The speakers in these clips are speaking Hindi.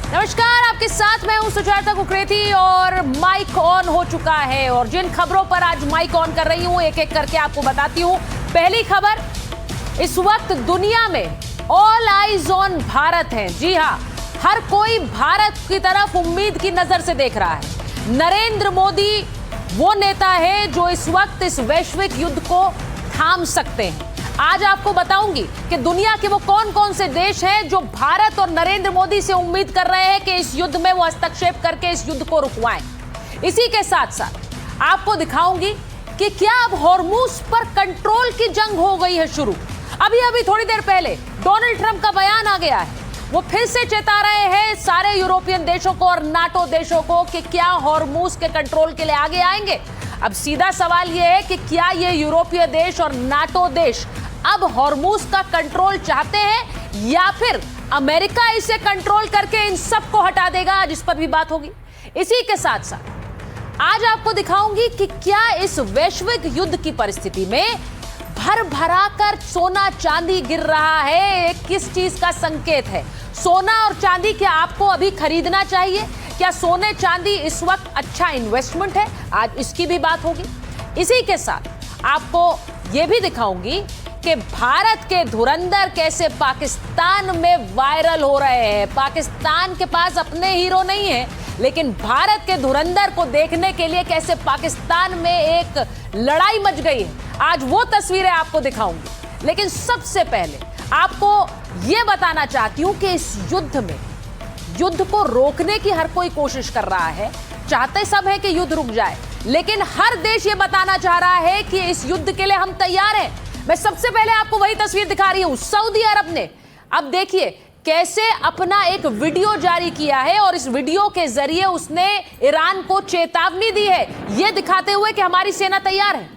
नमस्कार, आपके साथ मैं हूं सुजाता कुकरेती और माइक ऑन हो चुका है और जिन खबरों पर आज माइक ऑन कर रही हूं एक एक करके आपको बताती हूं। पहली खबर, इस वक्त दुनिया में ऑल आइज ऑन भारत है। जी हां, हर कोई भारत की तरफ उम्मीद की नजर से देख रहा है। नरेंद्र मोदी वो नेता है जो इस वक्त इस वैश्विक युद्ध को थाम सकते हैं। आज आपको बताऊंगी कि दुनिया के वो कौन कौन से देश हैं जो भारत और नरेंद्र मोदी से उम्मीद कर रहे हैं कि इस युद्ध में वो हस्तक्षेप करके इस युद्ध को रुकवाएं। इसी के साथ साथ आपको दिखाऊंगी कि क्या अब हॉर्मूज पर कंट्रोल की जंग हो गई है शुरू। अभी थोड़ी देर पहले डोनाल्ड ट्रंप का बयान आ गया है। वो फिर से चेता रहे हैं सारे यूरोपियन देशों को और नाटो देशों को कि क्या हॉर्मूज के कंट्रोल के लिए आगे आएंगे। अब सीधा सवाल यह है कि क्या ये यूरोपीय देश और नाटो देश अब हॉर्मूज का कंट्रोल चाहते हैं या फिर अमेरिका इसे कंट्रोल करके इन सबको हटा देगा। आज इस पर भी बात होगी। इसी के साथ साथ आज आपको दिखाऊंगी कि क्या इस वैश्विक युद्ध की परिस्थिति में भर भरा कर सोना चांदी गिर रहा है, किस चीज का संकेत है। सोना और चांदी क्या आपको अभी खरीदना चाहिए? क्या सोने चांदी इस वक्त अच्छा इन्वेस्टमेंट है? आज इसकी भी बात होगी। इसी के साथ आपको यह भी दिखाऊंगी कि भारत के धुरंधर कैसे पाकिस्तान में वायरल हो रहे हैं। पाकिस्तान के पास अपने हीरो नहीं है, लेकिन भारत के धुरंधर को देखने के लिए कैसे पाकिस्तान में एक लड़ाई मच गई है। आज वो तस्वीरें आपको दिखाऊंगी। लेकिन सबसे पहले आपको यह बताना चाहती हूं कि इस युद्ध को रोकने की हर कोई कोशिश कर रहा है। चाहते सब है कि युद्ध रुक जाए, लेकिन हर देश ये बताना चाह रहा है कि इस युद्ध के लिए हम तैयार हैं। मैं सबसे पहले आपको वही तस्वीर दिखा रही हूं। सऊदी अरब ने अब देखिए कैसे अपना एक वीडियो जारी किया है और इस वीडियो के जरिए उसने ईरान को चेतावनी दी है, यह दिखाते हुए कि हमारी सेना तैयार है।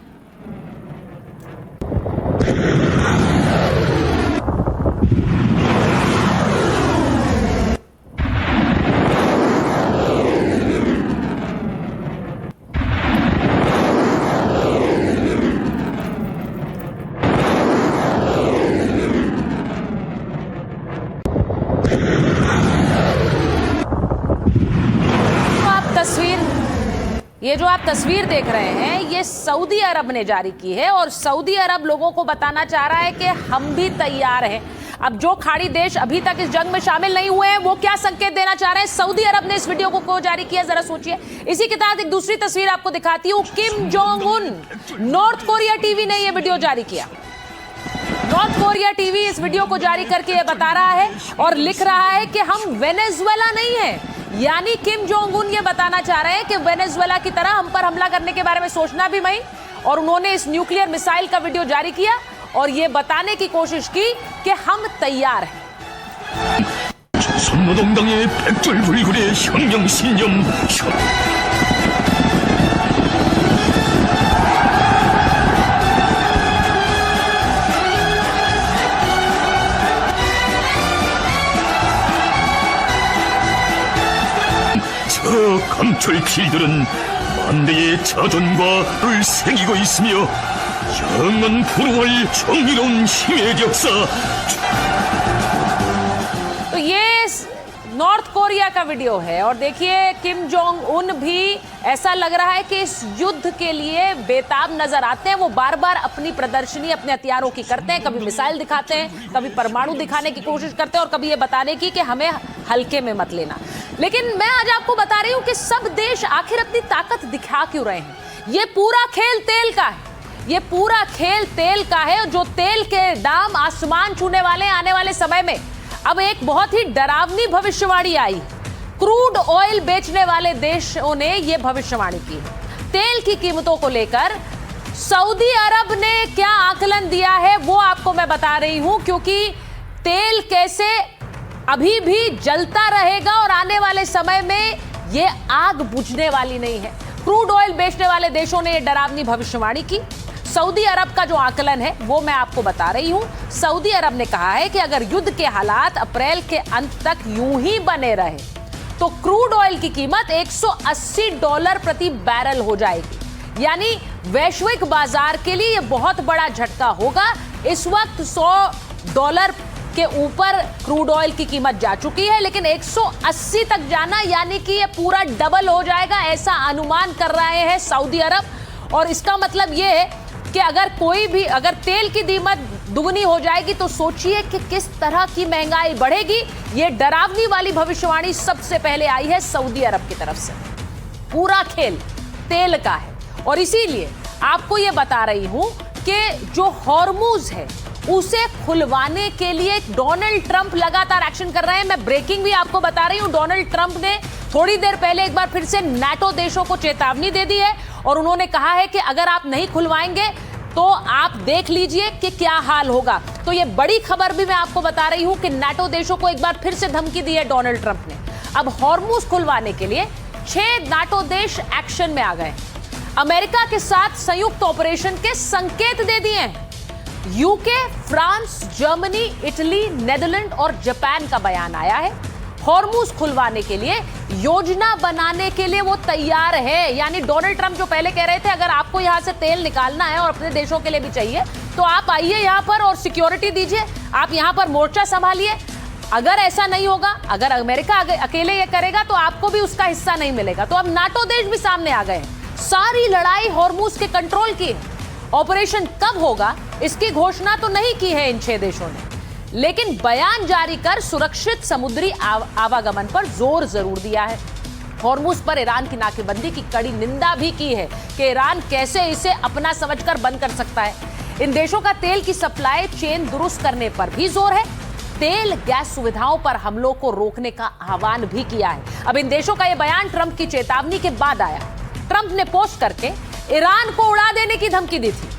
ये जो आप तस्वीर देख रहे हैं ये सऊदी अरब ने जारी की है और सऊदी अरब लोगों को बताना चाह रहा है कि हम भी तैयार हैं। अब जो खाड़ी देश अभी तक इस जंग में शामिल नहीं हुए हैं वो क्या संकेत देना चाह रहे हैं। सऊदी अरब ने इस वीडियो को जारी किया, जरा सोचिए। इसी के तहत एक दूसरी तस्वीर आपको दिखाती हूं। Kim Jong Un, north Korea TV ने यह वीडियो जारी किया। नॉर्थ कोरिया टीवी इस वीडियो को जारी करके ये बता रहा है और लिख रहा है कि हम वेनेजुएला नहीं है। यानी किम जोंग उन ये बताना चाह रहे हैं कि वेनेजुएला की तरह हम पर हमला करने के बारे में सोचना भी नहीं। और उन्होंने इस न्यूक्लियर मिसाइल का वीडियो जारी किया और ये बताने की कोशिश की कि हम तैयार हैं। 강철 길들은 만대의 자존과 를 새기고 있으며 영원 불후할 정의로운 힘의 역사। तो ये नॉर्थ कोरिया का वीडियो है और देखिए किम जोंग उन भी ऐसा लग रहा है कि इस युद्ध के लिए बेताब नजर आते हैं। वो बार बार अपनी प्रदर्शनी अपने हथियारों की करते हैं, कभी मिसाइल दिखाते हैं, कभी परमाणु दिखाने की कोशिश करते हैं और कभी ये बताने की कि हमें हल्के में मत लेना। लेकिन मैं आज आपको बता रही हूं कि सब देश आखिर अपनी ताकत दिखा क्यों रहे हैं। ये पूरा खेल तेल का है, ये पूरा खेल तेल का है, जो तेल के दाम आसमान छूने वाले आने वाले समय में। अब एक बहुत ही डरावनी भविष्यवाणी आई। क्रूड ऑयल बेचने वाले देशों ने यह भविष्यवाणी की। तेल की कीमतों को लेकर सऊदी अरब ने क्या आकलन दिया है वो आपको मैं बता रही हूं, क्योंकि तेल कैसे अभी भी जलता रहेगा और आने वाले समय में यह आग बुझने वाली नहीं है। क्रूड ऑयल बेचने वाले देशों ने यह डरावनी भविष्यवाणी की। सऊदी अरब का जो आकलन है वो मैं आपको बता रही हूं। सऊदी अरब ने कहा है कि अगर युद्ध के हालात अप्रैल के अंत तक यूं ही बने रहे तो क्रूड ऑयल की कीमत $180 प्रति बैरल हो जाएगी। यानी वैश्विक बाजार के लिए यह बहुत बड़ा झटका होगा। इस वक्त $100 के ऊपर क्रूड ऑयल की कीमत जा चुकी है, लेकिन 180 तक जाना यानी कि ये पूरा डबल हो जाएगा, ऐसा अनुमान कर रहे हैं सऊदी अरब। और इसका मतलब ये है कि अगर तेल की कीमत दुगनी हो जाएगी तो सोचिए कि किस तरह की महंगाई बढ़ेगी। ये डरावनी वाली भविष्यवाणी सबसे पहले आई है सऊदी अरब की तरफ से। पूरा खेल तेल का है और इसीलिए आपको ये बता रही हूं कि जो हॉर्मूज है उसे खुलवाने के लिए डोनाल्ड ट्रंप लगातार एक्शन कर रहे हैं। मैं ब्रेकिंग भी आपको बता रही हूं। डोनाल्ड ट्रंप ने थोड़ी देर पहले एक बार फिर से नाटो देशों को चेतावनी दे दी है और उन्होंने कहा है कि अगर आप नहीं खुलवाएंगे तो आप देख लीजिए कि क्या हाल होगा। तो ये बड़ी खबर भी मैं आपको बता रही हूं कि नाटो देशों को एक बार फिर से धमकी दी है डोनाल्ड ट्रंप ने। अब हॉर्मूज खुलवाने के लिए 6 नाटो देश एक्शन में आ गए। अमेरिका के साथ संयुक्त ऑपरेशन के संकेत दे दिए हैं। UK, France, Germany, Italy, Netherland और जापान का बयान आया है। हॉर्मूज खुलवाने के लिए योजना बनाने के लिए वो तैयार है। यानी डोनाल्ड ट्रंप जो पहले कह रहे थे अगर आपको यहां से तेल निकालना है और अपने देशों के लिए भी चाहिए तो आप आइए यहां पर और सिक्योरिटी दीजिए, आप यहां पर मोर्चा संभालिए। अगर ऐसा नहीं होगा, अगर अमेरिका अकेले ये करेगा तो आपको भी उसका हिस्सा नहीं मिलेगा। तो अब नाटो देश भी सामने आ गए हैं। सारी लड़ाई हॉर्मूज के कंट्रोल की है। ऑपरेशन कब होगा इसकी घोषणा तो नहीं की है इन 6 देशों ने, लेकिन बयान जारी कर सुरक्षित समुद्री आवागमन पर जोर जरूर दिया है। हॉर्मूज पर ईरान की नाकेबंदी की कड़ी निंदा भी की है कि ईरान कैसे इसे अपना समझकर बंद कर सकता है। इन देशों का तेल की सप्लाई चेन दुरुस्त करने पर भी जोर है। तेल गैस सुविधाओं पर हमलों को रोकने का आह्वान भी किया है। अब इन देशों का यह बयान ट्रंप की चेतावनी के बाद आया। ट्रंप ने पोस्ट करके ईरान को उड़ा देने की धमकी दी थी।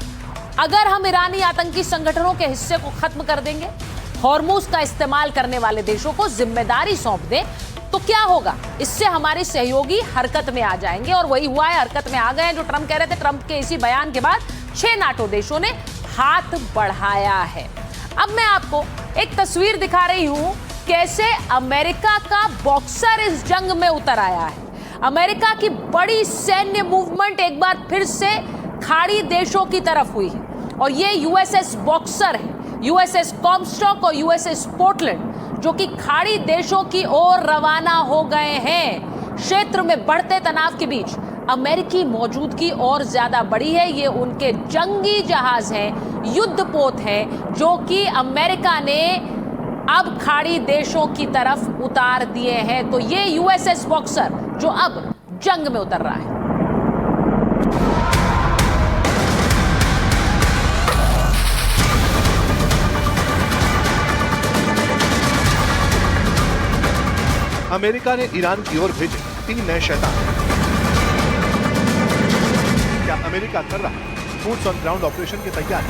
अगर हम ईरानी आतंकी संगठनों के हिस्से को खत्म कर देंगे, हॉर्मूज का इस्तेमाल करने वाले देशों को जिम्मेदारी सौंप दें तो क्या होगा, इससे हमारे सहयोगी हरकत में आ जाएंगे। और वही हुआ है, हरकत में आ गए हैं जो ट्रंप कह रहे थे। ट्रंप के इसी बयान के बाद 6 नाटो देशों ने हाथ बढ़ाया है। अब मैं आपको एक तस्वीर दिखा रही हूं कैसे अमेरिका का बॉक्सर इस जंग में उतर आया है। अमेरिका की बड़ी सैन्य मूवमेंट एक बार फिर से खाड़ी देशों की तरफ हुई है और ये यूएसएस बॉक्सर है, यूएसएस कॉमस्टॉक और यूएसएस पोर्टलैंड जो कि खाड़ी देशों की ओर रवाना हो गए हैं। क्षेत्र में बढ़ते तनाव के बीच अमेरिकी मौजूदगी और ज्यादा बढ़ी है। ये उनके जंगी जहाज हैं, युद्धपोत हैं जो कि अमेरिका ने अब खाड़ी देशों की तरफ उतार दिए हैं। तो ये यूएसएस बॉक्सर जो अब जंग में उतर रहा है। अमेरिका ने ईरान की ओर भेजे 3 नए शैतान। क्या अमेरिका कर रहा है बूट्स ऑन ग्राउंड ऑपरेशन की तैयारी?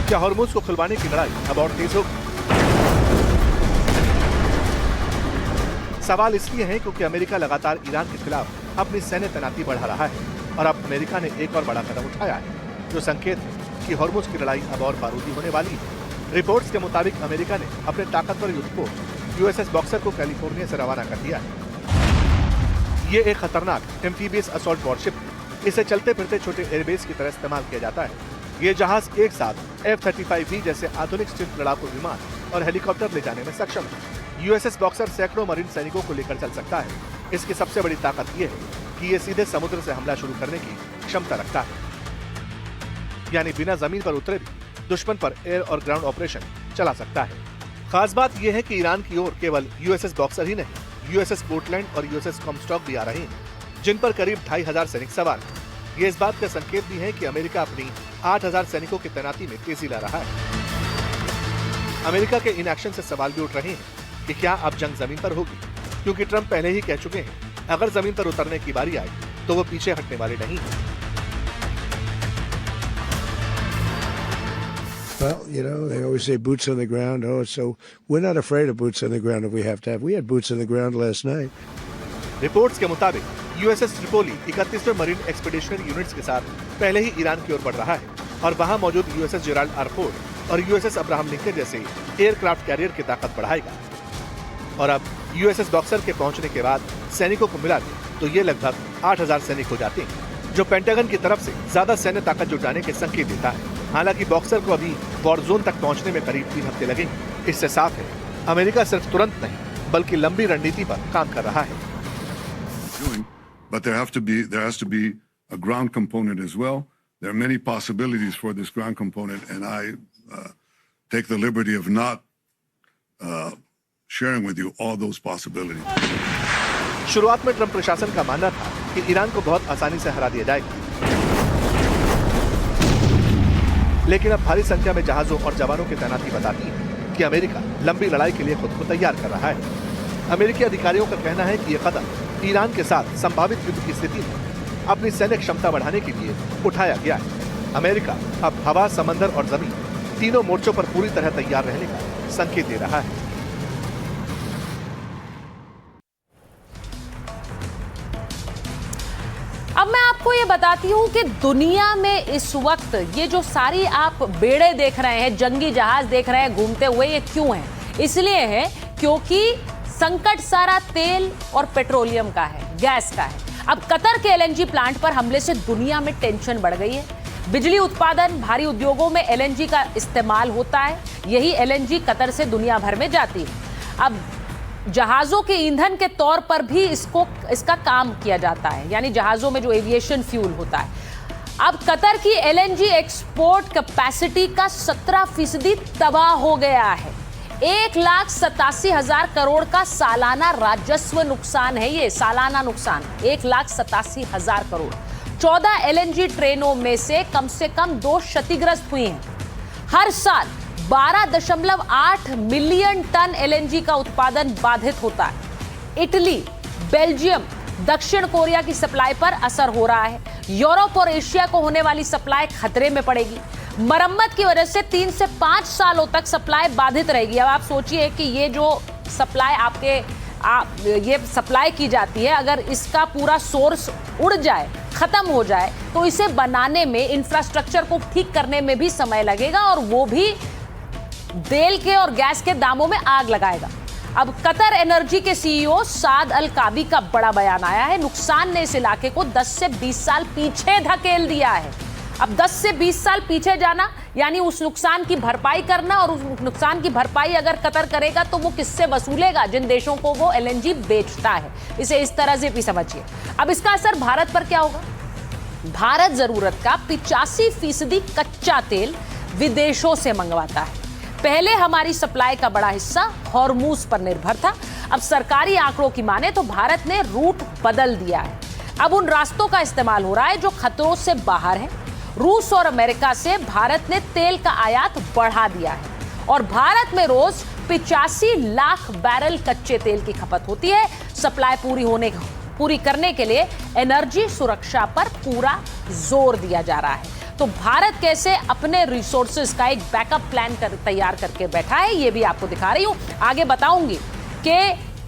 क्या हॉर्मूज को खुलवाने की लड़ाई अब और तेज होगी? सवाल इसलिए है क्योंकि अमेरिका लगातार ईरान के खिलाफ अपनी सैन्य तैनाती बढ़ा रहा है और अब अमेरिका ने एक और बड़ा कदम उठाया है जो संकेत है कि हॉर्मूज की लड़ाई अब और बारूदी होने वाली है। रिपोर्ट्स के मुताबिक अमेरिका ने अपने ताकतवर युद्धपोत यूएसएस बॉक्सर को कैलिफोर्निया से रवाना कर दिया है। ये एक खतरनाक एम्फीबियस असॉल्ट वॉरशिप है। इसे चलते फिरते छोटे एयरबेस की तरह इस्तेमाल किया जाता है। ये जहाज एक साथ F-35V जैसे आधुनिक स्टिल्थ लड़ाकू विमान और हेलीकॉप्टर ले जाने में सक्षम है। यूएसएस बॉक्सर सैकड़ों मरीन सैनिकों को लेकर चल सकता है। इसकी सबसे बड़ी ताकत यह है कि ये सीधे समुद्र से हमला शुरू करने की क्षमता रखता है, यानी बिना जमीन पर उतरे भी दुश्मन पर एयर और ग्राउंड ऑपरेशन चला सकता है। खास बात यह है कि ईरान की ओर केवल यूएसएस बॉक्सर ही नहीं, यूएसएस पोर्टलैंड और यूएसएस कॉमस्टॉक भी आ रहे हैं, जिन पर करीब 2500 सैनिक सवार हैं। ये इस बात का संकेत भी है कि अमेरिका अपनी 8000 सैनिकों की तैनाती में तेजी ला रहा है। अमेरिका के इन एक्शन से सवाल भी उठ रहे हैं कि क्या अब जंग जमीन पर होगी, क्योंकि ट्रंप पहले ही कह चुके हैं अगर जमीन पर उतरने की बारी आए तो वो पीछे हटने वाले नहीं हैं। Well, you know, they always say boots on the ground. Oh, so we're not afraid of boots on the ground if we have to have. We had boots on the ground last night. Reports के मुताबिक यूएसएस ट्रिपोली 31वें मरीन एक्सपीडिशनरी यूनिट्स के साथ पहले ही ईरान की ओर बढ़ रहा है और वहां मौजूद यूएसएस जेराल्ड आर फोर्ड और यूएसएस अब्राहम लिंकन जैसे एयरक्राफ्ट कैरियर की ताकत बढ़ाएगा। और अब यूएसएस बॉक्सर के पहुंचने के बाद सैनिकों को मिला दे तो ये लगभग 8000 सैनिक हो जाते हैं, जो पेंटागन की तरफ से ज्यादा सैन्य ताकत जुटाने के संकेत देता है। हालांकि बॉक्सर को अभी वॉर जोन तक पहुंचने में करीब 3 हफ्ते लगेंगे। इससे साफ है अमेरिका सिर्फ तुरंत नहीं बल्कि लंबी रणनीति पर काम कर रहा है। But there has to be a ground component as well. There are many possibilities for this ground component, and I take the liberty of not sharing with you all those possibilities. शुरुआत में ट्रंप प्रशासन का मानना था कि ईरान को बहुत आसानी से हरा दिया जाएगा, लेकिन अब भारी संख्या में जहाजों और जवानों की तैनाती बताती है कि अमेरिका लंबी लड़ाई के लिए खुद को तैयार कर रहा है। अमेरिकी अधिकारियों का कहना है कि यह कदम ईरान के साथ संभावित युद्ध की स्थिति में अपनी सैन्य क्षमता बढ़ाने के लिए उठाया गया है। अमेरिका अब हवा, समंदर और जमीन तीनों मोर्चों पर पूरी तरह तैयार रहने का संकेत दे रहा है। अब मैं आपको ये बताती हूं कि दुनिया में इस वक्त ये जो सारी आप बेड़े देख रहे हैं, जंगी जहाज देख रहे हैं घूमते हुए, ये क्यों है? इसलिए है क्योंकि संकट सारा तेल और पेट्रोलियम का है, गैस का है। अब कतर के एलएनजी प्लांट पर हमले से दुनिया में टेंशन बढ़ गई है। बिजली उत्पादन, भारी उद्योगों में एलएनजी का इस्तेमाल होता है। यही एलएनजी कतर से दुनिया भर में जाती है। अब जहाजों के ईंधन के तौर पर भी इसका काम किया जाता है, यानी जहाजों में जो एविएशन फ्यूल होता है। अब कतर की एलएनजी एक्सपोर्ट कैपेसिटी का 17% तबाह हो गया है। 1,87,000 करोड़ का सालाना राजस्व नुकसान है। ये सालाना नुकसान 1,87,000 करोड़। 14 एलएनजी ट्रेनों में से कम 2 क्षतिग्रस्त हुई हैं। हर साल 12.8 मिलियन टन एलएनजी का उत्पादन बाधित होता है। इटली, बेल्जियम, दक्षिण कोरिया की सप्लाई पर असर हो रहा है। यूरोप और एशिया को होने वाली सप्लाई खतरे में पड़ेगी। मरम्मत की वजह से 3 से 5 सालों तक सप्लाई बाधित रहेगी। अब आप सोचिए कि ये जो सप्लाई ये सप्लाई की जाती है, अगर इसका पूरा सोर्स उड़ जाए, खत्म हो जाए, तो इसे बनाने में, इंफ्रास्ट्रक्चर को ठीक करने में भी समय लगेगा और वो भी तेल के और गैस के दामों में आग लगाएगा। अब कतर एनर्जी के सीईओ साद अल काबी का बड़ा बयान आया है। नुकसान ने इस इलाके को 10 से 20 साल पीछे धकेल दिया है। अब 10 से 20 साल पीछे जाना यानी उस नुकसान की भरपाई करना, और उस नुकसान की भरपाई अगर कतर करेगा तो वो किससे वसूलेगा? जिन देशों को वो एलएनजी बेचता है। इसे इस तरह से भी समझिए। अब इसका असर भारत पर क्या होगा? भारत जरूरत का 85% कच्चा तेल विदेशों से मंगवाता है। पहले हमारी सप्लाई का बड़ा हिस्सा हॉर्मूज पर निर्भर था। अब सरकारी आंकड़ों की माने तो भारत ने रूट बदल दिया है। अब उन रास्तों का इस्तेमाल हो रहा है जो खतरों से बाहर है। रूस और अमेरिका से भारत ने तेल का आयात बढ़ा दिया है और भारत में रोज 85 लाख बैरल कच्चे तेल की खपत होती है। सप्लाई पूरी करने के लिए एनर्जी सुरक्षा पर पूरा जोर दिया जा रहा है। तो भारत कैसे अपने रिसोर्सेज का एक बैकअप प्लान तैयार करके बैठा है, ये भी आपको दिखा रही हूं। आगे बताऊंगी कि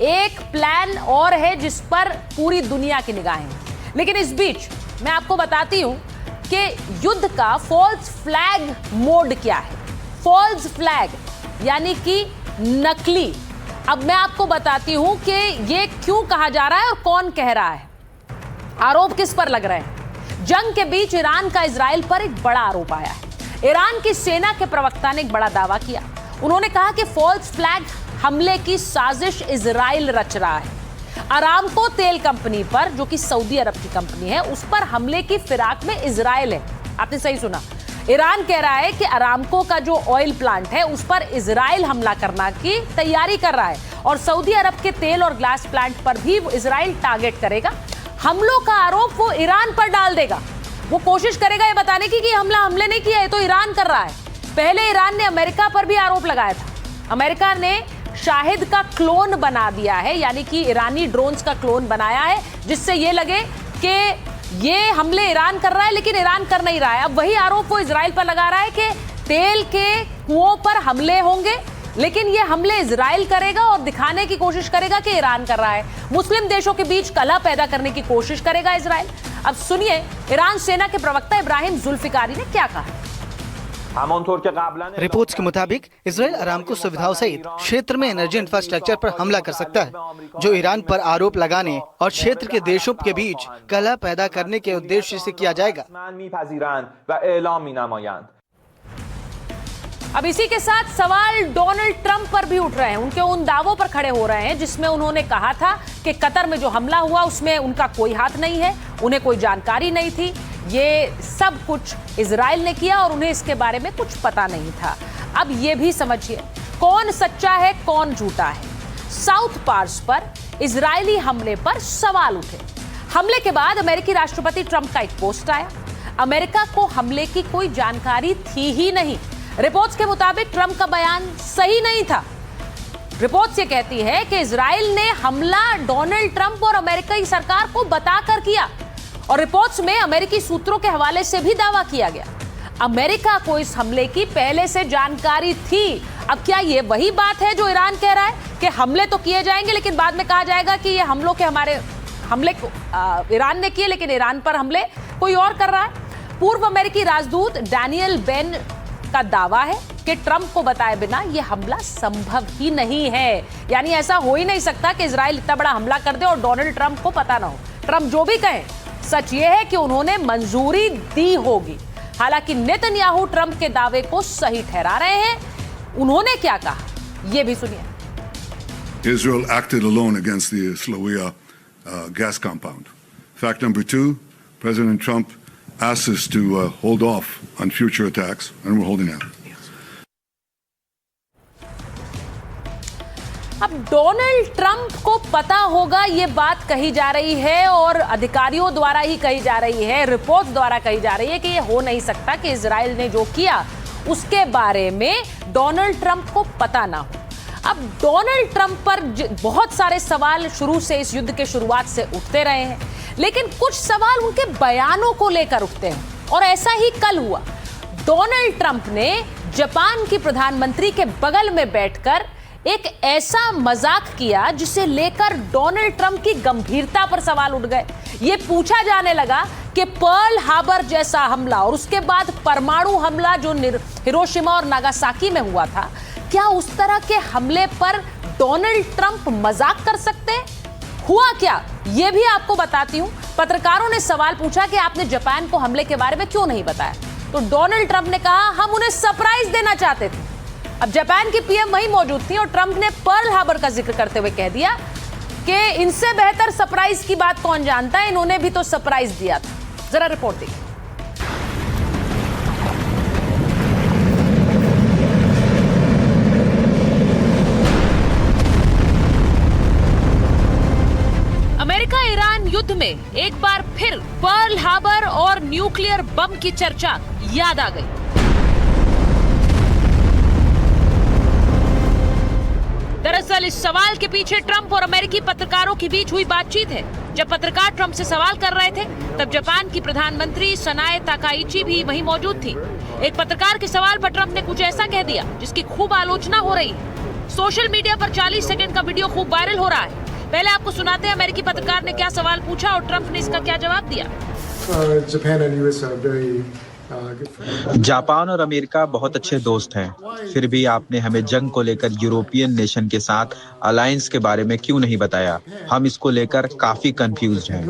एक प्लान और है जिस पर पूरी दुनिया की निगाहें हैं। लेकिन इस बीच मैं आपको बताती हूं कि युद्ध का फॉल्स फ्लैग मोड क्या है। फॉल्स फ्लैग यानी कि नकली। अब मैं आपको बताती हूं कि ये क्यों कहा जा रहा है और कौन कह रहा है। आरोप किस पर लग रहे हैं? जंग के बीच ईरान का इजराइल पर एक बड़ा आरोप आया है। ईरान की सेना के प्रवक्ता ने एक बड़ा दावा किया। उन्होंने कहा कि फॉल्स फ्लैग हमले की साजिश इजराइल रच रहा है। अरामको तेल कंपनी पर, जो कि सऊदी अरब की कंपनी है, उस पर हमले की फिराक में इजराइल है। आपने सही सुना। ईरान कह रहा है कि अरामको का जो ऑयल प्लांट है उस पर इजराइल हमला करने की तैयारी कर रहा है और सऊदी अरब के तेल और गैस प्लांट पर भी इजराइल टारगेट करेगा। हमलों का आरोप वो ईरान पर डाल देगा। वो कोशिश करेगा ये बताने की कि हमले नहीं किया, है तो ईरान कर रहा है। पहले ईरान ने अमेरिका पर भी आरोप लगाया था। अमेरिका ने शाहिद का क्लोन बना दिया है, यानी कि ईरानी ड्रोन्स का क्लोन बनाया है, जिससे ये लगे कि ये हमले ईरान कर रहा है, लेकिन ईरान कर नहीं रहा है। अब वही आरोप वो इजराइल पर लगा रहा है कि तेल के कुओं पर हमले होंगे, लेकिन ये हमले इजराइल करेगा और दिखाने की कोशिश करेगा कि ईरान कर रहा है। मुस्लिम देशों के बीच कलह पैदा करने की कोशिश करेगा इजराइल। अब सुनिए ईरान सेना के प्रवक्ता इब्राहिम जुल्फिकारी ने क्या कहा। रिपोर्ट्स के मुताबिक इजराइल अरामको सुविधाओं सहित क्षेत्र में एनर्जी इंफ्रास्ट्रक्चर पर हमला कर सकता है, जो ईरान पर आरोप लगाने और क्षेत्र के देशों के बीच कलह पैदा करने के उद्देश्य से किया जाएगा। अब इसी के साथ सवाल डोनाल्ड ट्रंप पर भी उठ रहे हैं, उनके उन दावों पर खड़े हो रहे हैं जिसमें उन्होंने कहा था कि कतर में जो हमला हुआ उसमें उनका कोई हाथ नहीं है, उन्हें कोई जानकारी नहीं थी, ये सब कुछ इजराइल ने किया और उन्हें इसके बारे में कुछ पता नहीं था। अब ये भी समझिए कौन सच्चा है कौन झूठा है। साउथ पार्स पर इजरायली हमले पर सवाल उठे। हमले के बाद अमेरिकी राष्ट्रपति ट्रंप का एक पोस्ट आया। अमेरिका को हमले की कोई जानकारी थी ही नहीं। रिपोर्ट्स के मुताबिक ट्रंप का बयान सही नहीं था। रिपोर्ट्स ये कहती है कि इजराइल ने हमला डोनाल्ड ट्रंप और अमेरिकी सरकार को बताकर किया और रिपोर्ट्स में अमेरिकी सूत्रों के हवाले से भी दावा किया गया अमेरिका को इस हमले की पहले से जानकारी थी। अब क्या ये वही बात है जो ईरान कह रहा है कि हमले तो किए जाएंगे लेकिन बाद में कहा जाएगा कि ये हमले को ईरान ने किए लेकिन ईरान पर हमले कोई और कर रहा है। पूर्व अमेरिकी राजदूत डैनियल बेन का दावा है कि ट्रंप को बताए बिना यह हमला संभव ही नहीं है, यानी ऐसा हो ही नहीं सकता कि इजराइल इतना बड़ा हमला कर दे और डोनाल्ड ट्रंप को पता ना हो। ट्रंप जो भी कहें सच यह है कि उन्होंने मंजूरी दी होगी। हालांकि नेतन्याहू ट्रंप के दावे को सही ठहरा रहे हैं। उन्होंने क्या कहा ये भी सुनिए। Israel acted alone against the Slawiya gas compound. Fact number 2, President Trump asked us to hold off on future attacks, and we're holding out. अब डोनाल्ड ट्रंप को पता होगा ये बात कही जा रही है और अधिकारियों द्वारा ही कही जा रही है, रिपोर्ट्स द्वारा कही जा रही है कि ये हो नहीं सकता कि इजराइल ने जो किया उसके बारे में डोनाल्ड ट्रंप को पता ना हो। अब डोनाल्ड ट्रंप पर बहुत सारे सवाल शुरू से इस युद्ध के शुरुआत से उठते रहे हैं, लेकिन कुछ सवाल उनके बयानों को लेकर उठते हैं और ऐसा ही कल हुआ। डोनाल्ड ट्रंप ने जापान की प्रधानमंत्री के बगल में बैठकर एक ऐसा मजाक किया जिसे लेकर डोनाल्ड ट्रंप की गंभीरता पर सवाल उठ गए। ये पूछा जाने लगा कि पर्ल हार्बर जैसा हमला और उसके बाद परमाणु हमला जो हिरोशिमा और नागासाकी में हुआ था, क्या उस तरह के हमले पर डोनाल्ड ट्रंप मजाक कर सकते हैं? हुआ क्या ये भी आपको बताती हूं। पत्रकारों ने सवाल पूछा कि आपने जापान को हमले के बारे में क्यों नहीं बताया, तो डोनाल्ड ट्रंप ने कहा हम उन्हें सरप्राइज देना चाहते थे। अब जापान की पीएम वहीं मौजूद थी और ट्रंप ने पर्ल हार्बर का जिक्र करते हुए कह दिया कि इनसे बेहतर सरप्राइज की बात कौन जानता है, इन्होंने भी तो सरप्राइज दिया था। जरा रिपोर्ट देखिए। अमेरिका ईरान युद्ध में एक बार फिर पर्ल हार्बर और न्यूक्लियर बम की चर्चा याद आ गई। दरअसल इस सवाल के पीछे ट्रंप और अमेरिकी पत्रकारों के बीच हुई बातचीत है। जब पत्रकार ट्रंप से सवाल कर रहे थे तब जापान की प्रधानमंत्री सनाए ताकाइची भी वहीं मौजूद थी। एक पत्रकार के सवाल पर ट्रंप ने कुछ ऐसा कह दिया जिसकी खूब आलोचना हो रही है। सोशल मीडिया पर 40 सेकंड का वीडियो खूब वायरल हो रहा है। पहले आपको सुनाते हैं अमेरिकी पत्रकार ने क्या सवाल पूछा और ट्रंप ने इसका क्या जवाब दिया। जापान और अमेरिका बहुत अच्छे दोस्त हैं, फिर भी आपने हमें जंग को लेकर यूरोपियन नेशन के साथ अलायंस के बारे में क्यों नहीं बताया? हम इसको लेकर काफी कंफ्यूज्ड हैं।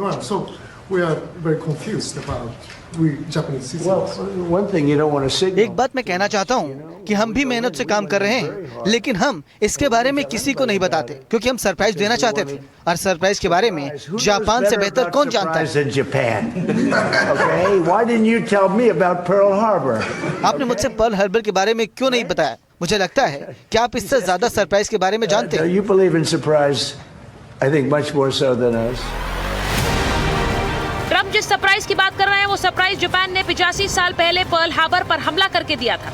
एक बात मैं कहना चाहता हूँ कि हम भी मेहनत से काम कर रहे हैं, लेकिन हम इसके बारे में किसी को नहीं बताते क्योंकि हम सरप्राइज देना चाहते थे, और सरप्राइज के बारे में जापान से बेहतर कौन जानता है। आपने मुझसे पर्ल हार्बर के बारे में क्यों नहीं बताया? मुझे लगता है कि आप इससे ज्यादा सरप्राइज के बारे में जानते हैं। ट्रंप जिस सरप्राइज की बात कर रहे हैं वो सरप्राइज जापान ने 85 साल पहले पर्ल हार्बर पर हमला करके दिया था।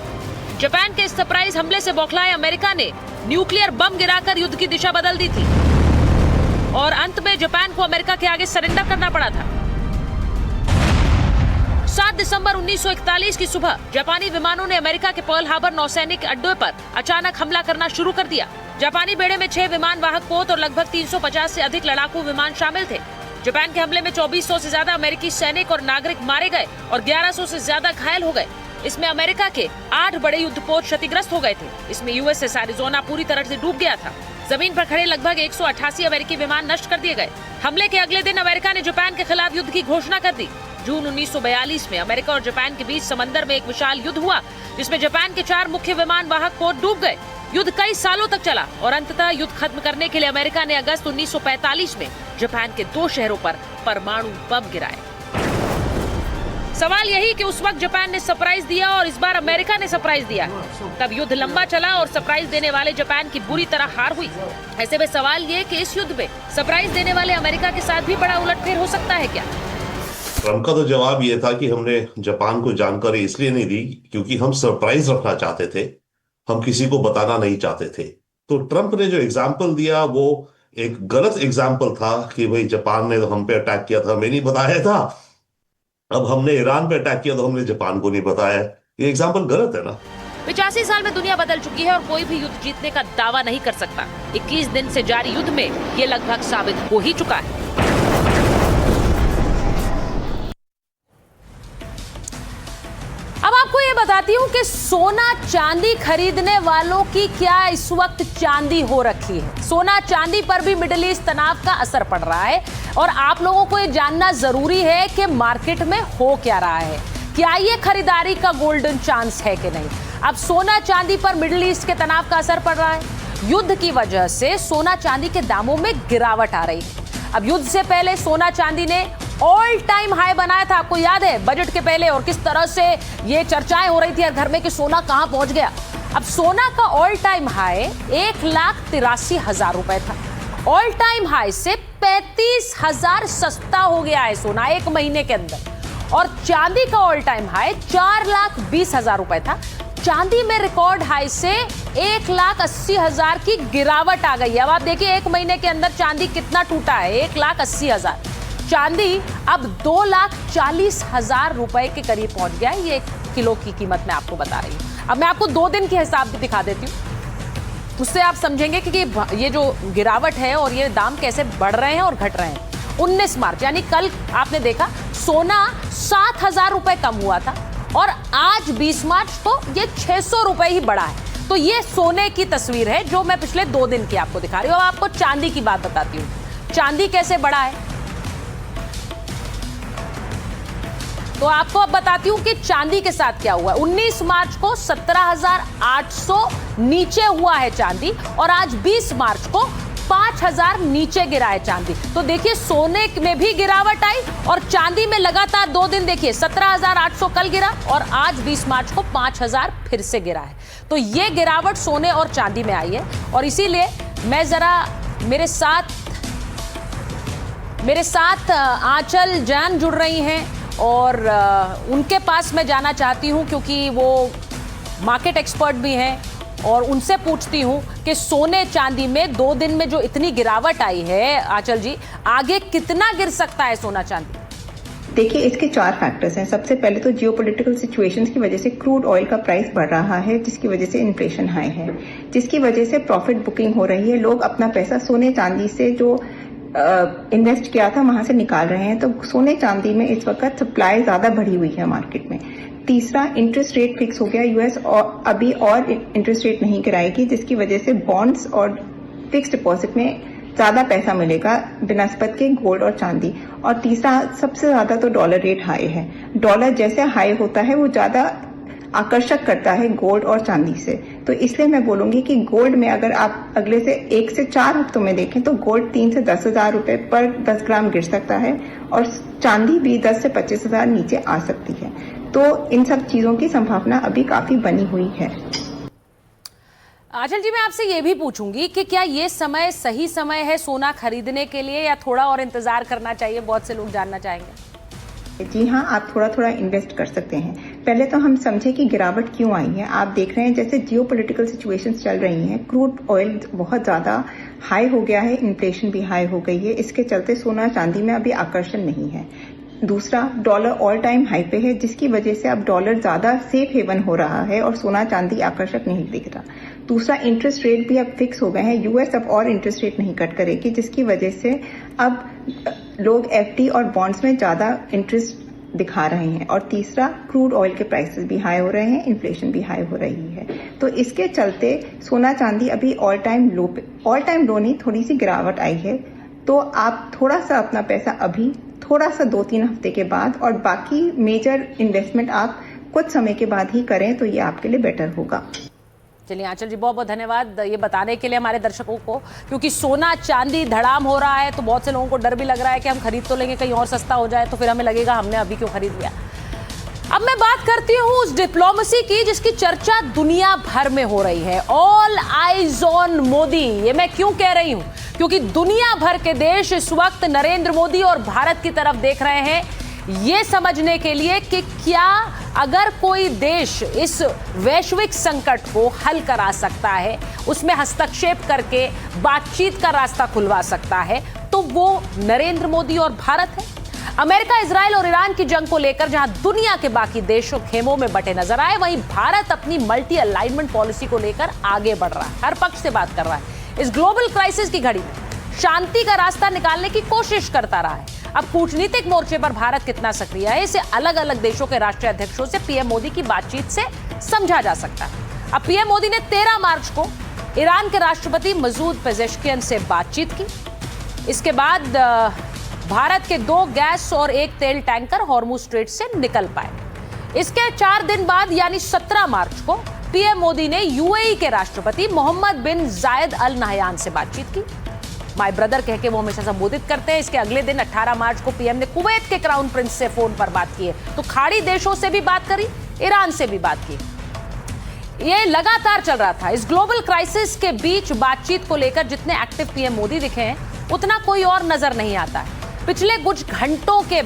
जापान के इस सरप्राइज हमले से बौखलाए अमेरिका ने न्यूक्लियर बम गिराकर युद्ध की दिशा बदल दी थी और अंत में जापान को अमेरिका के आगे सरेंडर करना पड़ा था। 7 दिसंबर 1941 की सुबह जापानी विमानों ने अमेरिका के पर्ल हार्बर नौसैनिक अड्डे पर अचानक हमला करना शुरू कर दिया। जापानी बेड़े में 6 विमान वाहक पोत और लगभग 350 से अधिक लड़ाकू विमान शामिल थे। जापान के हमले में 2400 से ज्यादा अमेरिकी सैनिक और नागरिक मारे गए और 1100 से ज्यादा घायल हो गए। इसमें अमेरिका के 8 बड़े युद्धपोत क्षतिग्रस्त हो गए थे। इसमें यूएसएस एरिज़ोना पूरी तरह से डूब गया था। जमीन पर खड़े लगभग 188 अमेरिकी विमान नष्ट कर दिए गए। हमले के अगले दिन अमेरिका ने जापान के खिलाफ युद्ध की घोषणा कर दी। जून 1942 में अमेरिका और जापान के बीच समंदर में एक विशाल युद्ध हुआ, जिसमें जापान के 4 मुख्य विमान वाहक पोत डूब गए। युद्ध कई सालों तक चला और अंततः युद्ध खत्म करने के लिए अमेरिका ने अगस्त 1945 में जापान के 2 शहरों पर परमाणु बम गिराए। सवाल यही कि उस वक्त जापान ने सरप्राइज दिया और इस बार अमेरिका ने सरप्राइज दिया। तब युद्ध लंबा चला और सरप्राइज देने वाले जापान की बुरी तरह हार हुई। ऐसे में सवाल ये कि इस युद्ध में सरप्राइज देने वाले अमेरिका के साथ भी बड़ा उलटफेर हो सकता है क्या? ट्रंप का तो जवाब ये था कि हमने जापान को जानकारी इसलिए नहीं दी क्योंकि हम सरप्राइज रखना चाहते थे, हम किसी को बताना नहीं चाहते थे। तो ट्रंप ने जो एग्जाम्पल दिया वो एक गलत एग्जाम्पल था कि भाई जापान ने हम पे अटैक किया था, हमें नहीं बताया था। अब हमने ईरान पे अटैक किया तो हमने जापान को नहीं बताया। ये एग्जाम्पल गलत है ना। 85 साल में दुनिया बदल चुकी है और कोई भी युद्ध जीतने का दावा नहीं कर सकता। 21 दिन से जारी युद्ध में ये लगभग साबित हो ही चुका है। अब आपको ये बताती हूँ कि सोना चांदी खरीदने वालों की क्या इस वक्त चांदी हो रखी है। सोना चांदी पर भी मिडिल ईस्ट तनाव का असर पड़ रहा है और आप लोगों को ये जानना जरूरी है कि मार्केट में हो क्या रहा है, क्या ये खरीदारी का गोल्डन चांस है कि नहीं। अब सोना चांदी पर मिडिल ईस्ट के तनाव का असर पड़ रहा है। युद्ध की वजह से सोना चांदी के दामों में गिरावट आ रही है। अब युद्ध से पहले सोना चांदी ने ऑल टाइम हाई बनाया था, आपको याद है बजट के पहले, और किस तरह से ये चर्चाएं हो रही थी हर घर में कि सोना कहां पहुंच गया। अब सोना का ऑल टाइम हाई 1,83,000 रुपए था। ऑल टाइम हाई से 35,000 सस्ता हो गया है सोना एक महीने के अंदर। और चांदी का ऑल टाइम हाई 4,20,000 रुपए था। चांदी में रिकॉर्ड हाई से 1,80,000 की गिरावट आ गई है। अब आप देखिए एक महीने के अंदर चांदी कितना टूटा है, 1,80,000। चांदी अब 2,40,000 रुपए के करीब पहुंच गया है। ये 1 किलो की कीमत मैं आपको बता रही हूं। अब मैं आपको 2 दिन के हिसाब भी दिखा देती हूं, उससे आप समझेंगे कि ये जो गिरावट है और ये दाम कैसे बढ़ रहे हैं और घट रहे हैं। 19 मार्च यानी कल आपने देखा सोना 7,000 रुपए कम हुआ था और आज 20 मार्च को ये 600 रुपए ही बढ़ा है। तो ये सोने की तस्वीर है जो मैं पिछले 2 दिन की आपको दिखा रही हूं। अब आपको चांदी की बात बताती हूं, चांदी कैसे बढ़ा है। तो आपको अब बताती हूं कि चांदी के साथ क्या हुआ। 19 मार्च को 17,800 नीचे हुआ है चांदी और आज 20 मार्च को 5,000 नीचे गिरा है चांदी। तो देखिए सोने में भी गिरावट आई और चांदी में लगातार 2 दिन देखिए 17,800 कल गिरा और आज 20 मार्च को 5,000 फिर से गिरा है। तो ये गिरावट सोने और चांदी में आई है और इसीलिए मैं जरा मेरे साथ आंचल जैन जुड़ रही हैं और उनके पास मैं जाना चाहती हूं क्योंकि वो मार्केट एक्सपर्ट भी हैं और उनसे पूछती हूं कि सोने चांदी में 2 दिन में जो इतनी गिरावट आई है, आंचल जी आगे कितना गिर सकता है सोना चांदी? देखिए इसके 4 फैक्टर्स हैं। सबसे पहले तो जियोपॉलिटिकल सिचुएशंस की वजह से क्रूड ऑयल का प्राइस बढ़ रहा है, जिसकी वजह से इन्फ्लेशन हाई है, जिसकी वजह से प्रॉफिट बुकिंग हो रही है। लोग अपना पैसा सोने चांदी से जो इन्वेस्ट किया था वहां से निकाल रहे हैं। तो सोने चांदी में इस वक्त सप्लाई ज्यादा बढ़ी हुई है मार्केट में। तीसरा, इंटरेस्ट रेट फिक्स हो गया। यूएस और अभी और इंटरेस्ट रेट नहीं गिराएगी, जिसकी वजह से बॉन्ड्स और फिक्स डिपॉजिट में ज्यादा पैसा मिलेगा बिनस्बत के गोल्ड और चांदी। और तीसरा, सबसे ज्यादा तो डॉलर रेट हाई है। डॉलर जैसे हाई होता है वो ज्यादा आकर्षक करता है गोल्ड और चांदी से। तो इसलिए मैं बोलूंगी कि गोल्ड में अगर आप अगले से 1 से 4 हफ्तों में देखें तो गोल्ड 3 से 10,000 रुपए पर 10 ग्राम गिर सकता है और चांदी भी 10 से 25,000 नीचे आ सकती है। तो इन सब चीजों की संभावना अभी काफी बनी हुई है। आंचल जी, मैं आपसे ये भी पूछूंगी कि क्या ये समय सही समय है सोना खरीदने के लिए या थोड़ा और इंतजार करना चाहिए? बहुत से लोग जानना चाहेंगे। जी हाँ, आप थोड़ा थोड़ा इन्वेस्ट कर सकते हैं। पहले तो हम समझे कि गिरावट क्यों आई है। आप देख रहे हैं जैसे जियोपॉलिटिकल सिचुएशंस चल रही हैं, क्रूड ऑयल बहुत ज्यादा हाई हो गया है, इन्फ्लेशन भी हाई हो गई है। इसके चलते सोना चांदी में अभी आकर्षण नहीं है। दूसरा, डॉलर ऑल टाइम हाई पे है, जिसकी वजह से अब डॉलर ज्यादा सेफ हेवन हो रहा है और सोना चांदी आकर्षक नहीं दिख रहा। दूसरा, इंटरेस्ट रेट भी अब फिक्स हो गए हैं। यूएस अब और इंटरेस्ट रेट नहीं कट करेगी, जिसकी वजह से अब लोग एफडी और बॉन्ड्स में ज्यादा इंटरेस्ट दिखा रहे हैं। और तीसरा, क्रूड ऑयल के प्राइसेस भी हाई हो रहे हैं, इन्फ्लेशन भी हाई हो रही है। तो इसके चलते सोना चांदी अभी ऑल टाइम लो नहीं, थोड़ी सी गिरावट आई है। तो आप थोड़ा सा अपना पैसा अभी थोड़ा सा 2-3 हफ्ते के बाद, और बाकी मेजर इन्वेस्टमेंट आप कुछ समय के बाद ही करें तो ये आपके लिए बेटर होगा। चलिए आंचल जी, बहुत बहुत धन्यवाद ये बताने के लिए हमारे दर्शकों को, क्योंकि सोना चांदी धड़ाम हो रहा है तो बहुत से लोगों को डर भी लग रहा है कि हम खरीद तो लेंगे, कहीं और सस्ता हो जाए तो फिर हमें लगेगा हमने अभी क्यों खरीद लिया। अब मैं बात करती हूं उस डिप्लोमेसी की जिसकी चर्चा दुनिया भर में हो रही है। All eyes on Modi. ये मैं क्यों कह रही हूं? क्योंकि दुनिया भर के देश इस वक्त नरेंद्र मोदी और भारत की तरफ देख रहे हैं, ये समझने के लिए कि क्या अगर कोई देश इस वैश्विक संकट को हल करा सकता है, उसमें हस्तक्षेप करके बातचीत का रास्ता खुलवा सकता है, तो वो नरेंद्र मोदी और भारत है। अमेरिका, इजराइल और ईरान की जंग को लेकर जहां दुनिया के बाकी देशों खेमों में बटे नजर आए, वहीं भारत अपनी मल्टी अलाइनमेंट पॉलिसी को लेकर आगे बढ़ रहा है, हर पक्ष से बात कर रहा है। इस ग्लोबल क्राइसिस की घड़ी में शांति का रास्ता निकालने की कोशिश करता रहा है। अब कूटनीतिक मोर्चे पर भारत कितना सक्रिय है, इसे अलग अलग देशों के राष्ट्रीय अध्यक्षों से पीएम मोदी की बातचीत से समझा जा सकता है। अब पीएम मोदी ने 13 मार्च को ईरान के राष्ट्रपति मसूद पेजेश्कियन से बातचीत की। इसके बाद भारत के 2 गैस और 1 तेल टैंकर हॉर्मुज स्ट्रेट से निकल पाए। इसके 4 दिन बाद यानी 17 मार्च को पीएम मोदी ने यूएई के राष्ट्रपति मोहम्मद बिन जायद अल नहयान से बातचीत की। माय ब्रदर कह के वो हमेशा संबोधित करते हैं। इसके अगले दिन 18 मार्च को पीएम ने कुवैत के क्राउन प्रिंस से फोन पर बात की है। तो खाड़ी देशों से भी बात करी, ईरान से भी बात की। ये लगातार चल रहा था। इस ग्लोबल क्राइसिस के बीच बातचीत को लेकर जितने एक्टिव पीएम मोदी दिखे हैं, उतना कोई और नजर नहीं आता है। पिछले कुछ घंटों के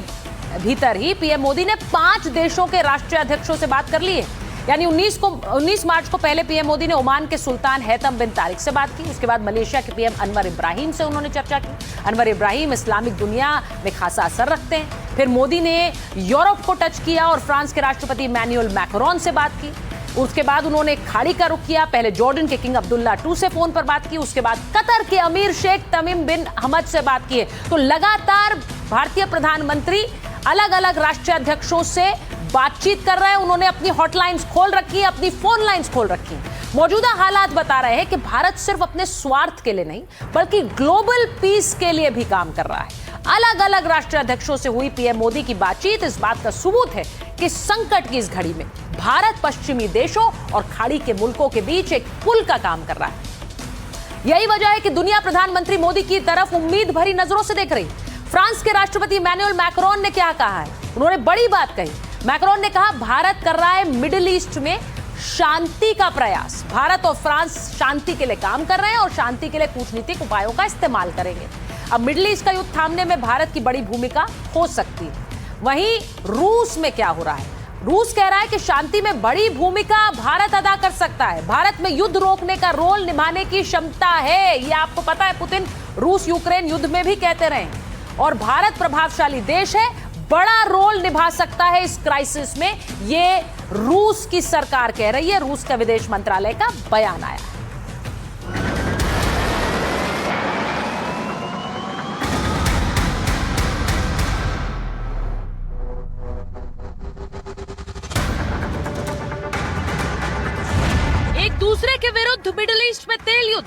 भीतर ही पीएम मोदी ने 5 देशों के राष्ट्रीय अध्यक्षों से बात कर ली है। यानी 19 मार्च को पहले पीएम मोदी ने ओमान के सुल्तान हैतम बिन तारिक से बात की। उसके बाद मलेशिया के पीएम अनवर इब्राहिम से उन्होंने चर्चा की। अनवर इब्राहिम इस्लामिक दुनिया में खासा असर रखते हैं। फिर मोदी ने यूरोप को टच किया और फ्रांस के राष्ट्रपति इमैनुअल मैक्रोन से बात की। उसके बाद उन्होंने खाड़ी का रुख किया। पहले जॉर्डन के किंग अब्दुल्ला II से फोन पर बात की। उसके बाद कतर के अमीर शेख तमीम बिन हमद से बात की। तो लगातार भारतीय प्रधानमंत्री अलग अलग राष्ट्रीय अध्यक्षों से बातचीत कर रहे हैं। उन्होंने अपनी हॉटलाइंस खोल रखी है, अपनी फोन लाइंस खोल रखी हैं। मौजूदा हालात बता रहे हैं कि भारत सिर्फ अपने स्वार्थ के लिए नहीं, बल्कि ग्लोबल पीस के लिए भी काम कर रहा है। अलग अलग राष्ट्रीय अध्यक्षों से हुई पीएम मोदी की बातचीत इस बात का सबूत है कि संकट की इस घड़ी में भारत पश्चिमी देशों और खाड़ी के मुल्कों के बीच एक पुल का काम कर रहा है। यही वजह है कि दुनिया प्रधानमंत्री मोदी की तरफ उम्मीद भरी नजरों से देख रही। फ्रांस के राष्ट्रपति इमैनुअल मैक्रोन ने क्या कहा है? उन्होंने बड़ी बात कही। मैक्रोन ने कहा, भारत कर रहा है मिडिल ईस्ट में शांति का प्रयास। भारत और फ्रांस शांति के लिए काम कर रहे हैं और शांति के लिए कूटनीतिक उपायों का इस्तेमाल करेंगे। अब मिडिल ईस्ट का युद्ध थामने में भारत की बड़ी भूमिका हो सकती है। वहीं रूस में क्या हो रहा है? रूस कह रहा है कि शांति में बड़ी भूमिका भारत अदा कर सकता है। भारत में युद्ध रोकने का रोल निभाने की क्षमता है। ये आपको पता है, पुतिन रूस यूक्रेन युद्ध में भी कहते रहे। और भारत प्रभावशाली देश है, बड़ा रोल निभा सकता है इस क्राइसिस में। ये रूस की सरकार कह रही है। रूस का विदेश मंत्रालय का बयान आया। एक दूसरे के विरुद्ध मिडिल ईस्ट में तेल युद्ध,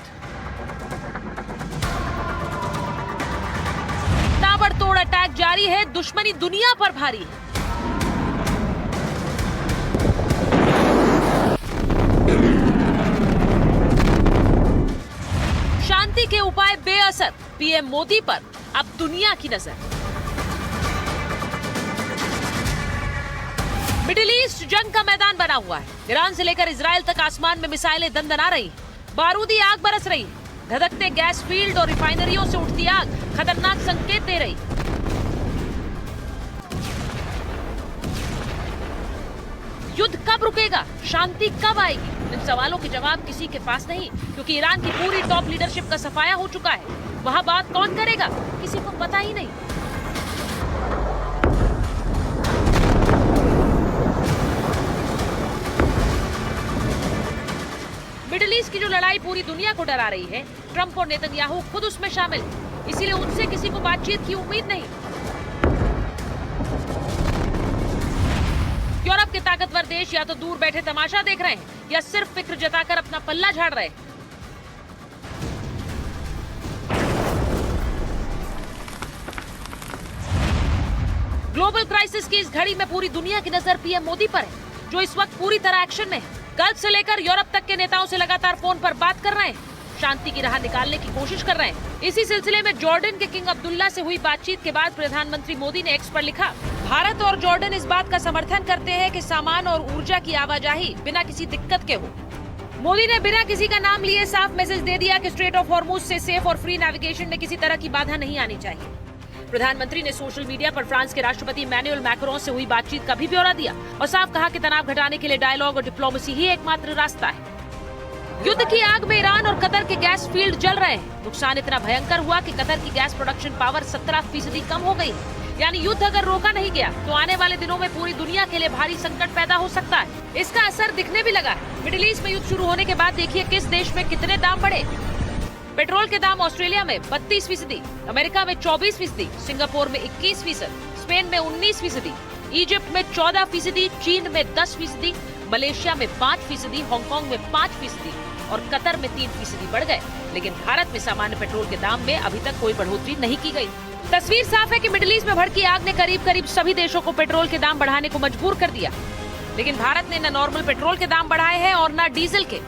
ताबड़तोड़ अटैक जारी है। दुश्मनी दुनिया पर भारी है। शांति के उपाय बेअसर, पीएम मोदी पर अब दुनिया की नजर। मिडिल ईस्ट जंग का मैदान बना हुआ है। ईरान से लेकर इजराइल तक आसमान में मिसाइलें दंदना रही, बारूदी आग बरस रही। धधकते गैस फील्ड और रिफाइनरियों से उठती आग खतरनाक संकेत दे रही। युद्ध कब रुकेगा? शांति कब आएगी? इन सवालों के जवाब किसी के पास नहीं, क्योंकि ईरान की पूरी टॉप लीडरशिप का सफाया हो चुका है। वहां बात कौन करेगा, किसी को पता ही नहीं। मिडिल ईस्ट की जो लड़ाई पूरी दुनिया को डरा रही है, ट्रंप और नेतन्याहू खुद उसमें शामिल, इसीलिए उनसे किसी को बातचीत की उम्मीद नहीं। यूरोप के ताकतवर देश या तो दूर बैठे तमाशा देख रहे हैं या सिर्फ फिक्र जताकर अपना पल्ला झाड़ रहे हैं। ग्लोबल क्राइसिस की इस घड़ी में पूरी दुनिया की नजर पीएम मोदी पर है, जो इस वक्त पूरी तरह एक्शन में है। गल्फ से लेकर यूरोप तक के नेताओं से लगातार फोन पर बात कर रहे हैं, शांति की राह निकालने की कोशिश कर रहे हैं। इसी सिलसिले में जॉर्डन के किंग अब्दुल्ला से हुई बातचीत के बाद प्रधानमंत्री मोदी ने एक्स पर लिखा, भारत और जॉर्डन इस बात का समर्थन करते हैं कि सामान और ऊर्जा की आवाजाही बिना किसी दिक्कत के हो। मोदी ने बिना किसी का नाम लिए साफ मैसेज दे दिया कि स्ट्रेट ऑफ हॉर्मुज से सेफ और फ्री नेविगेशन में किसी तरह की बाधा नहीं आनी चाहिए। प्रधानमंत्री ने सोशल मीडिया पर फ्रांस के राष्ट्रपति इमैनुअल मैक्रोन से हुई बातचीत का भी ब्यौरा दिया और साफ कहा कि तनाव घटाने के लिए डायलॉग और डिप्लोमेसी ही एकमात्र रास्ता है। युद्ध की आग में ईरान और कतर के गैस फील्ड जल रहे हैं। नुकसान इतना भयंकर हुआ कि कतर की गैस प्रोडक्शन पावर 17% कम हो गई है। यानी युद्ध अगर रोका नहीं गया तो आने वाले दिनों में पूरी दुनिया के लिए भारी संकट पैदा हो सकता है। इसका असर दिखने भी लगा है। मिडिल ईस्ट में युद्ध शुरू होने के बाद देखिए किस देश में कितने दाम बढ़े। पेट्रोल के दाम ऑस्ट्रेलिया में 32%, अमेरिका में 24%, सिंगापुर में 21%, स्पेन में 19%, इजिप्ट में 14%, चीन में 10%, मलेशिया में 5%, हांगकांग में 5% और कतर में 3% बढ़ गए। लेकिन भारत में सामान्य पेट्रोल के दाम में अभी तक कोई बढ़ोतरी नहीं की गई। तस्वीर साफ है कि मिडिल ईस्ट में भड़की आग ने करीब करीब सभी देशों को पेट्रोल के दाम बढ़ाने को मजबूर कर दिया। लेकिन भारत ने न नॉर्मल पेट्रोल के दाम बढ़ाए हैं और न डीजल के,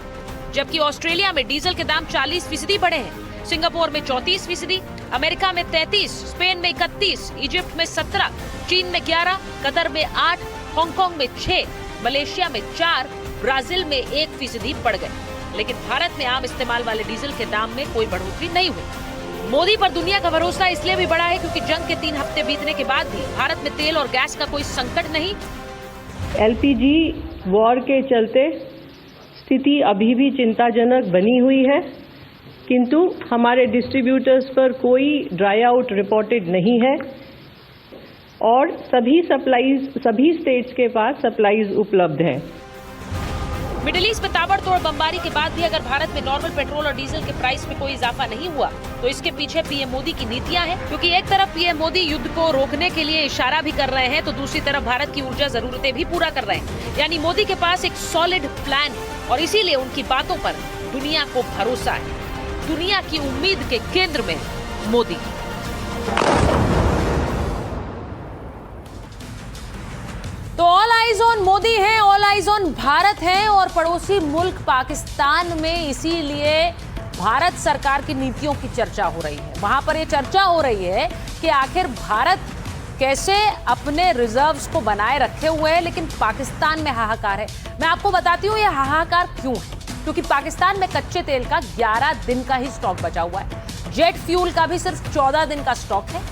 जबकि ऑस्ट्रेलिया में डीजल के दाम 40% बढ़े हैं, सिंगापुर में 34%, अमेरिका में 33%, स्पेन में 31%, इजिप्ट में 17%, चीन में 11%, कतर में 8%, हांगकांग में 6%, मलेशिया में 4%, ब्राजील में 1% बढ़ गए। लेकिन भारत में आम इस्तेमाल वाले डीजल के दाम में कोई बढ़ोतरी नहीं हुई। मोदी पर दुनिया का भरोसा इसलिए भी बढ़ा है क्योंकि जंग के 3 हफ्ते बीतने के बाद भी भारत में तेल और गैस का कोई संकट नहीं। एलपीजी वॉर के चलते स्थिति अभी भी चिंताजनक बनी हुई है, किंतु हमारे डिस्ट्रीब्यूटर्स पर कोई ड्राई आउट रिपोर्टेड नहीं है और सभी स्टेट्स के पास सप्लाईज उपलब्ध है। मिडिल ईस्ट में ताबड़तोड़ बमबारी के बाद भी अगर भारत में नॉर्मल पेट्रोल और डीजल के प्राइस में कोई इजाफा नहीं हुआ तो इसके पीछे पीएम मोदी की नीतियां हैं, क्योंकि एक तरफ पीएम मोदी युद्ध को रोकने के लिए इशारा भी कर रहे हैं तो दूसरी तरफ भारत की ऊर्जा जरूरतें भी पूरा कर रहे हैं। यानी मोदी के पास एक सॉलिड प्लान है और इसीलिए उनकी बातों पर दुनिया को भरोसा है। दुनिया की उम्मीद के केंद्र में मोदी। तो ऑल आइज ऑन मोदी है, ऑल आइज ऑन भारत है और पड़ोसी मुल्क पाकिस्तान में इसीलिए भारत सरकार की नीतियों की चर्चा हो रही है। वहां पर यह चर्चा हो रही है कि आखिर भारत कैसे अपने रिजर्व्स को बनाए रखे हुए है, लेकिन पाकिस्तान में हाहाकार है। मैं आपको बताती हूँ यह हाहाकार क्यों है, क्योंकि पाकिस्तान में कच्चे तेल का 11 दिन का ही स्टॉक बचा हुआ है, जेट फ्यूल का भी सिर्फ 14 दिन का स्टॉक है,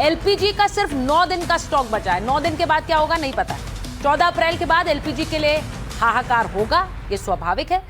एलपीजी का सिर्फ 9 दिन का स्टॉक बचा है। 9 दिन के बाद क्या होगा नहीं पता। 14 अप्रैल के बाद एलपीजी के लिए हाहाकार होगा, ये स्वाभाविक है।